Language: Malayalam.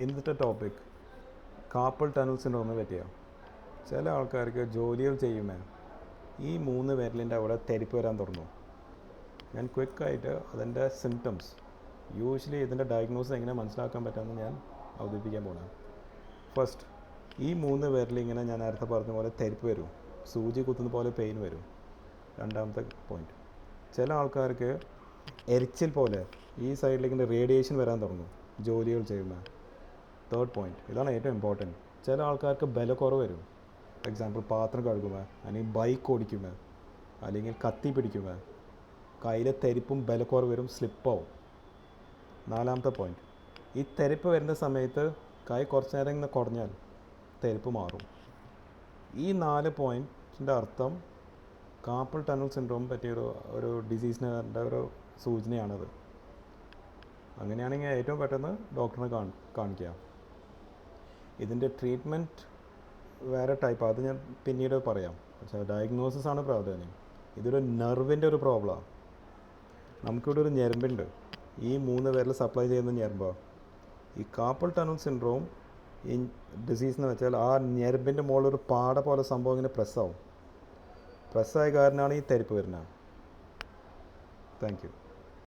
ഇന്നത്തെ ടോപ്പിക് കാർപ്പൽ ടണൽ സിൻഡ്രോമിനെ പറ്റിയാണ്. ചില ആൾക്കാർക്ക് ജോലികൾ ചെയ്യുമ്പോൾ ഈ 3 വിരലിൻ്റെ അവിടെ തരിപ്പ് വരാൻ തുടങ്ങും. ഞാൻ ക്വിക്കായിട്ട് അതിൻ്റെ സിംറ്റംസ്, യൂഷ്വലി ഇതിൻ്റെ ഡയഗ്നോസിസ് എങ്ങനെ മനസ്സിലാക്കാൻ പറ്റുമെന്ന് ഞാൻ അവതരിപ്പിക്കാൻ പോകണം. ഫസ്റ്റ്, ഈ 3 വിരലിങ്ങനെ ഞാൻ നേരത്തെ പറഞ്ഞ പോലെ തരിപ്പ് വരും, സൂചി കുത്തുന്ന പോലെ പെയിൻ വരും. രണ്ടാമത്തെ പോയിൻറ്റ്, ചില ആൾക്കാർക്ക് എരിച്ചിൽ പോലെ ഈ സൈഡിലേക്ക് റേഡിയേഷൻ വരാൻ തുടങ്ങും ജോലികൾ ചെയ്യുമ്പോൾ. തേർഡ് പോയിൻറ്റ്, ഇതാണ് ഏറ്റവും ഇമ്പോർട്ടൻറ്റ്, ചില ആൾക്കാർക്ക് ബലക്കുറവ് വരും. എക്സാമ്പിൾ, പാത്രം കഴുകുമ്പോൾ, അല്ലെങ്കിൽ ബൈക്ക് ഓടിക്കുമ്പോൾ, അല്ലെങ്കിൽ കത്തി പിടിക്കുമ്പോൾ കയ്യിലെ തെരിപ്പും ബലക്കുറവ് വരും, സ്ലിപ്പാവും. നാലാമത്തെ പോയിൻറ്റ്, ഈ തെരിപ്പ് വരുന്ന സമയത്ത് കൈ കുറച്ച് നേരം ഇങ്ങനെ കുറഞ്ഞാൽ തെരിപ്പ് മാറും. ഈ 4 പോയിൻറ്റിൻ്റെ അർത്ഥം കാർപ്പൽ ടണൽ സിൻഡ്രോം പറ്റിയൊരു ഡിസീസിൻ്റെ ഒരു സൂചനയാണത്. അങ്ങനെയാണെങ്കിൽ ഏറ്റവും പെട്ടെന്ന് ഡോക്ടറിനെ കാണിക്കുക. ഇതിൻ്റെ ട്രീറ്റ്മെൻറ്റ് വേറെ ടൈപ്പ്, അത് ഞാൻ പിന്നീട് പറയാം. പക്ഷേ ഡയഗ്നോസിസ് ആണ് പ്രാധാന്യം. ഇതൊരു നെർവിൻ്റെ ഒരു പ്രോബ്ലമാണ്. നമുക്കിവിടെ ഒരു ഞരമ്പുണ്ട്, ഈ 3 വിരൽ സപ്ലൈ ചെയ്യുന്ന ഞരമ്പാണ്. ഈ കാർപ്പൽ ടണൽ സിൻഡ്രോം ഈ ഡിസീസ് എന്ന് വെച്ചാൽ ആ ഞരമ്പിൻ്റെ മുകളിലൊരു പാട പോലെ സംഭവം ഇങ്ങനെ പ്രസ്സാവും. പ്രസ്സായ കാരണമാണ് ഈ തരിപ്പ് വരുന്നത്. Thank you.